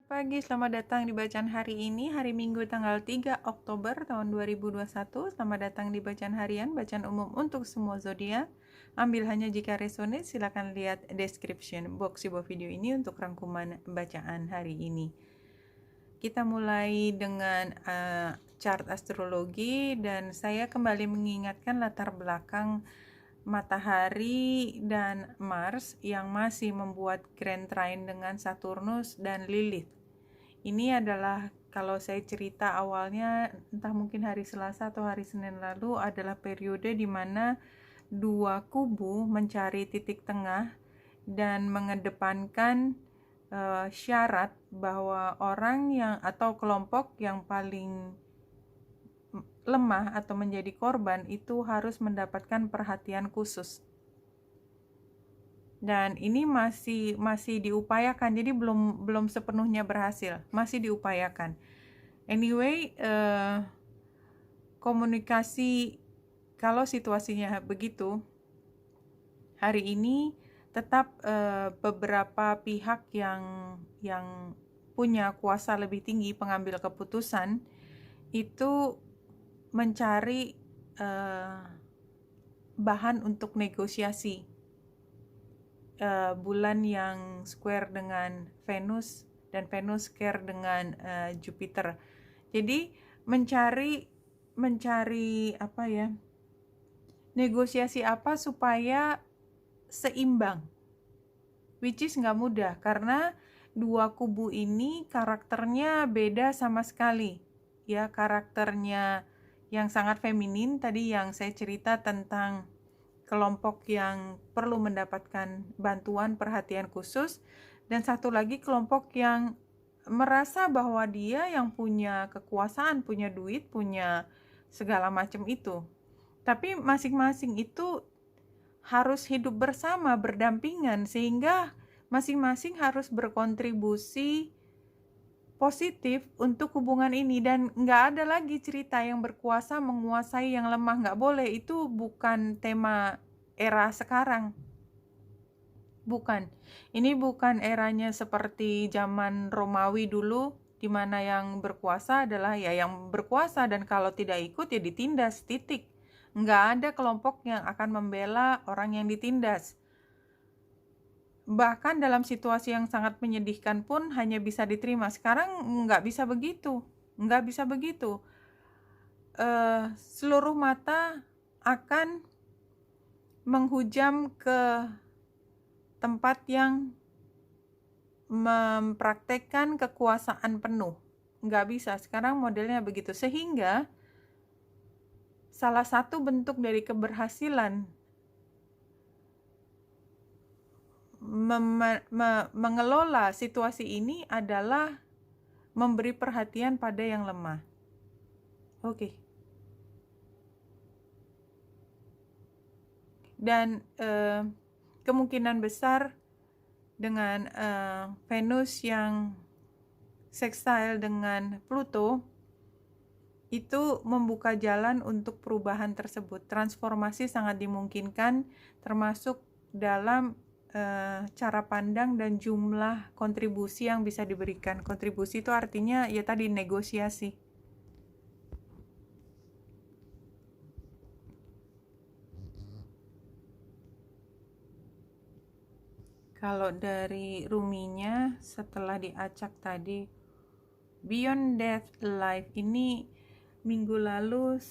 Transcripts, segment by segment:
Pagi, selamat datang di bacaan hari ini, hari Minggu tanggal 3 Oktober tahun 2021. Selamat datang di bacaan harian, bacaan umum untuk semua zodiak. Ambil hanya jika resonate, silakan lihat description box di bawah video ini untuk rangkuman bacaan hari ini. Kita mulai dengan chart astrologi, dan saya kembali mengingatkan latar belakang Matahari dan Mars yang masih membuat grand trine dengan Saturnus dan Lilith. Ini adalah, kalau saya cerita awalnya, entah mungkin hari Selasa atau hari Senin lalu, adalah periode di mana dua kubu mencari titik tengah dan mengedepankan syarat bahwa orang yang atau kelompok yang paling lemah atau menjadi korban itu harus mendapatkan perhatian khusus. Dan ini masih diupayakan, jadi belum sepenuhnya berhasil, masih diupayakan. Anyway, komunikasi, kalau situasinya begitu, hari ini tetap beberapa pihak yang punya kuasa lebih tinggi pengambil keputusan itu mencari bahan untuk negosiasi. Bulan yang square dengan Venus dan Venus square dengan Jupiter. Jadi mencari apa ya? Negosiasi apa supaya seimbang. Which is nggak mudah karena dua kubu ini karakternya beda sama sekali. Ya, karakternya yang sangat feminin tadi yang saya cerita tentang kelompok yang perlu mendapatkan bantuan perhatian khusus, dan satu lagi kelompok yang merasa bahwa dia yang punya kekuasaan, punya duit, punya segala macam itu. Tapi masing-masing itu harus hidup bersama, berdampingan, sehingga masing-masing harus berkontribusi positif untuk hubungan ini. Dan nggak ada lagi cerita yang berkuasa menguasai yang lemah, nggak boleh. Itu bukan tema era sekarang, bukan. Ini bukan eranya seperti zaman Romawi dulu, di mana yang berkuasa adalah ya yang berkuasa, dan kalau tidak ikut ya ditindas, titik. Nggak ada kelompok yang akan membela orang yang ditindas. Bahkan dalam situasi yang sangat menyedihkan pun hanya bisa diterima. Sekarang nggak bisa begitu, nggak bisa begitu. Seluruh mata akan menghujam ke tempat yang mempraktekkan kekuasaan penuh. Nggak bisa, sekarang modelnya begitu. Sehingga salah satu bentuk dari keberhasilan mengelola situasi ini adalah memberi perhatian pada yang lemah. Oke. Dan kemungkinan besar dengan Venus yang sextile dengan Pluto itu membuka jalan untuk perubahan tersebut. Transformasi sangat dimungkinkan, termasuk dalam cara pandang dan jumlah kontribusi yang bisa diberikan. Kontribusi itu artinya ya tadi negosiasi. Kalau dari ruminya setelah diacak tadi, Beyond Death Life ini minggu lalu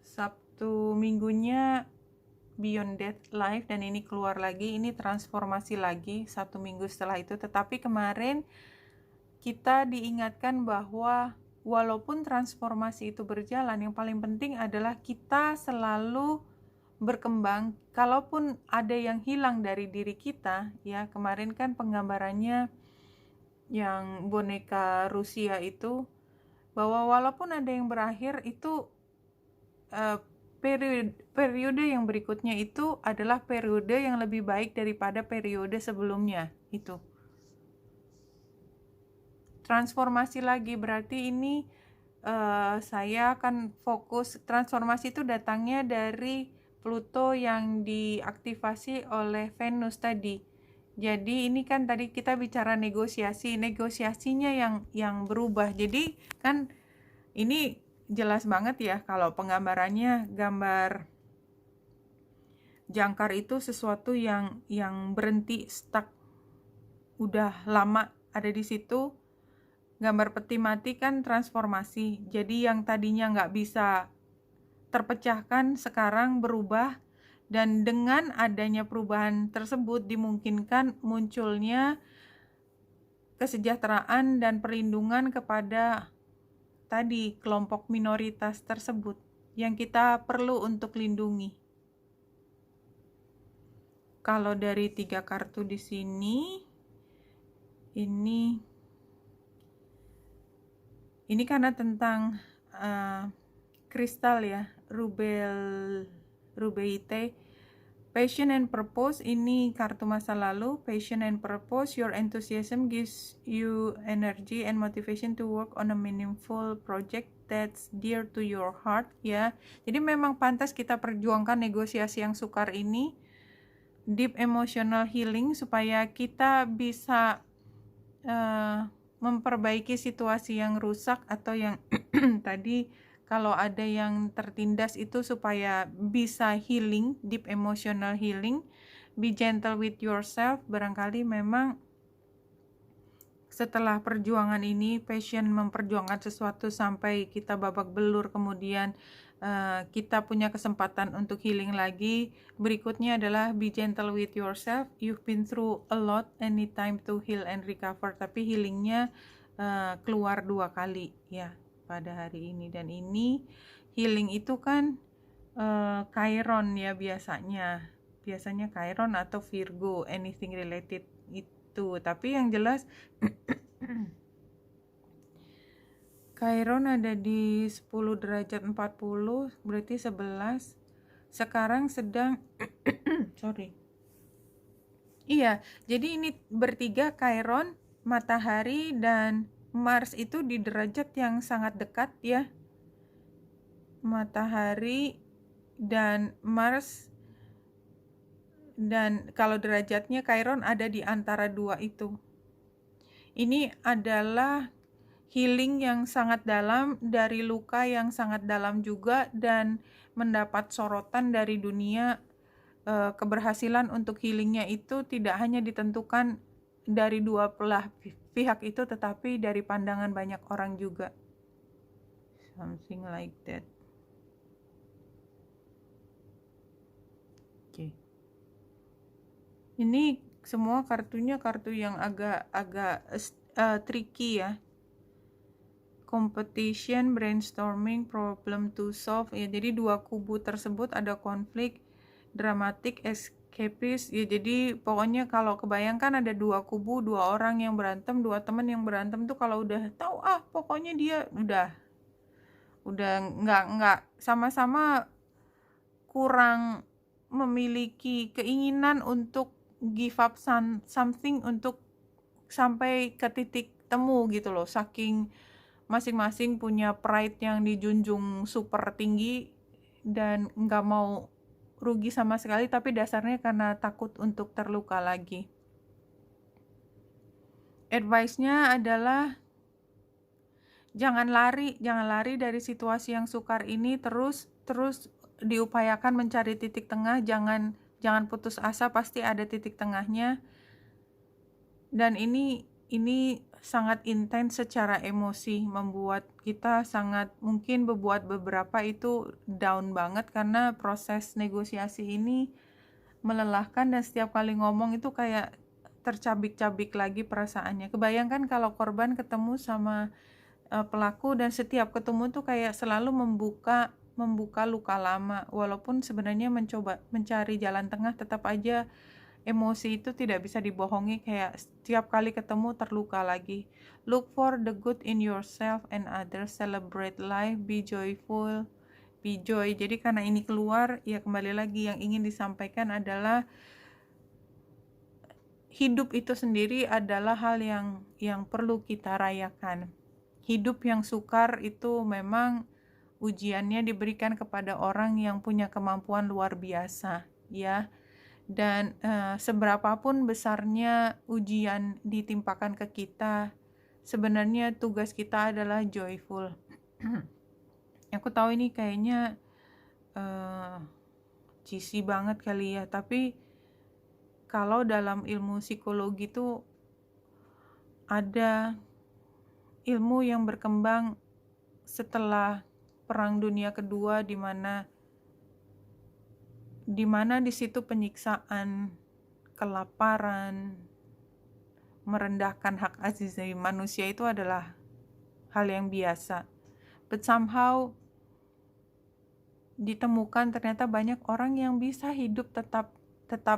Sabtu minggunya Beyond Death Life, dan ini keluar lagi, ini transformasi lagi 1 minggu setelah itu. Tetapi kemarin kita diingatkan bahwa walaupun transformasi itu berjalan, yang paling penting adalah kita selalu berkembang. Kalaupun ada yang hilang dari diri kita, ya kemarin kan penggambarannya yang boneka Rusia itu, bahwa walaupun ada yang berakhir, itu periode yang berikutnya itu adalah periode yang lebih baik daripada periode sebelumnya. Itu transformasi lagi, berarti ini saya akan fokus. Transformasi itu datangnya dari Pluto yang diaktifasi oleh Venus tadi. Jadi ini kan tadi kita bicara negosiasinya yang berubah. Jadi kan ini jelas banget ya kalau penggambarannya, gambar jangkar itu sesuatu yang berhenti, stuck, udah lama ada di situ. Gambar peti mati kan transformasi. Jadi yang tadinya nggak bisa terpecahkan sekarang berubah, dan dengan adanya perubahan tersebut dimungkinkan munculnya kesejahteraan dan perlindungan kepada tadi kelompok minoritas tersebut yang kita perlu untuk lindungi. Kalau dari 3 kartu di sini, ini karena tentang kristal ya, rubeite. Passion and purpose, ini kartu masa lalu. Passion and purpose, your enthusiasm gives you energy and motivation to work on a meaningful project that's dear to your heart ya. Jadi memang pantas kita perjuangkan negosiasi yang sukar ini, deep emotional healing, supaya kita bisa memperbaiki situasi yang rusak atau yang tadi kalau ada yang tertindas itu supaya bisa healing, deep emotional healing. Be gentle with yourself. Barangkali memang setelah perjuangan ini, passion memperjuangkan sesuatu sampai kita babak belur, kemudian kita punya kesempatan untuk healing lagi. Berikutnya adalah be gentle with yourself. You've been through a lot, any time to heal and recover. Tapi healingnya keluar 2 kali ya pada hari ini. Dan ini healing itu kan Chiron ya biasanya Chiron atau Virgo, anything related itu. Tapi yang jelas Chiron ada di 10 derajat 40, berarti 11. Sekarang sedang Iya, jadi ini bertiga, Chiron, matahari, dan Mars itu di derajat yang sangat dekat ya. Matahari dan Mars, dan kalau derajatnya Chiron ada di antara 2 itu. Ini adalah healing yang sangat dalam, dari luka yang sangat dalam juga, dan mendapat sorotan dari dunia. Keberhasilan untuk healingnya itu tidak hanya ditentukan dari 2 belah pihak itu, tetapi dari pandangan banyak orang juga. Something like that. Oke. Ini semua kartunya kartu yang agak tricky ya. Competition, brainstorming, problem to solve ya. Jadi 2 kubu tersebut ada konflik, dramatic, escapist ya. Jadi pokoknya kalau kebayangkan ada 2 kubu, 2 orang yang berantem, 2 teman yang berantem tuh, kalau udah tahu pokoknya dia udah nggak sama-sama kurang memiliki keinginan untuk give up something untuk sampai ke titik temu gitu loh. Saking masing-masing punya pride yang dijunjung super tinggi dan nggak mau rugi sama sekali, tapi dasarnya karena takut untuk terluka lagi. Advice-nya adalah jangan lari dari situasi yang sukar ini, terus diupayakan mencari titik tengah, jangan putus asa, pasti ada titik tengahnya. Dan ini sangat intens secara emosi, membuat kita sangat mungkin membuat beberapa itu down banget, karena proses negosiasi ini melelahkan, dan setiap kali ngomong itu kayak tercabik-cabik lagi perasaannya. Kebayangkan kalau korban ketemu sama pelaku, dan setiap ketemu tuh kayak selalu membuka luka lama, walaupun sebenarnya mencoba mencari jalan tengah, tetap aja emosi itu tidak bisa dibohongi, kayak setiap kali ketemu terluka lagi. Look for the good in yourself and others, celebrate life, be joyful, be joy. Jadi karena ini keluar, ya kembali lagi yang ingin disampaikan adalah hidup itu sendiri adalah hal yang perlu kita rayakan. Hidup yang sukar itu memang ujiannya diberikan kepada orang yang punya kemampuan luar biasa ya. Dan seberapapun besarnya ujian ditimpakan ke kita, sebenarnya tugas kita adalah joyful. Aku tahu ini kayaknya cheesy banget kali ya, tapi kalau dalam ilmu psikologi itu ada ilmu yang berkembang setelah Perang Dunia Kedua, di mana di situ penyiksaan, kelaparan, merendahkan hak asasi manusia itu adalah hal yang biasa. But somehow ditemukan ternyata banyak orang yang bisa hidup tetap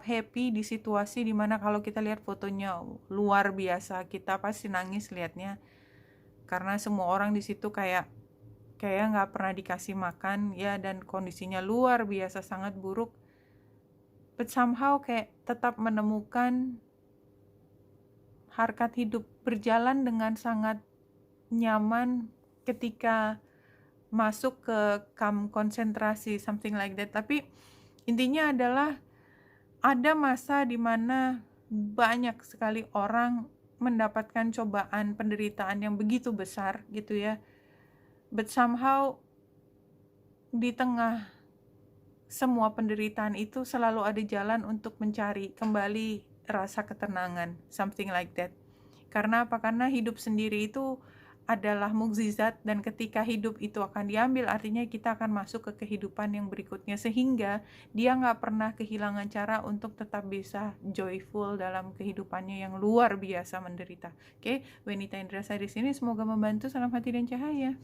happy di situasi dimana kalau kita lihat fotonya luar biasa, kita pasti nangis liatnya, karena semua orang di situ kayak nggak pernah dikasih makan ya, dan kondisinya luar biasa sangat buruk. But somehow kayak tetap menemukan harkat hidup berjalan dengan sangat nyaman ketika masuk ke kamp konsentrasi, something like that. Tapi intinya adalah ada masa di mana banyak sekali orang mendapatkan cobaan, penderitaan yang begitu besar gitu ya. But somehow di tengah semua penderitaan itu selalu ada jalan untuk mencari kembali rasa ketenangan, something like that. Karena apa? Karena hidup sendiri itu adalah mukjizat, dan ketika hidup itu akan diambil, artinya kita akan masuk ke kehidupan yang berikutnya, sehingga dia nggak pernah kehilangan cara untuk tetap bisa joyful dalam kehidupannya yang luar biasa menderita. Oke, Wenita Indrasari di sini, semoga membantu. Salam hati dan cahaya.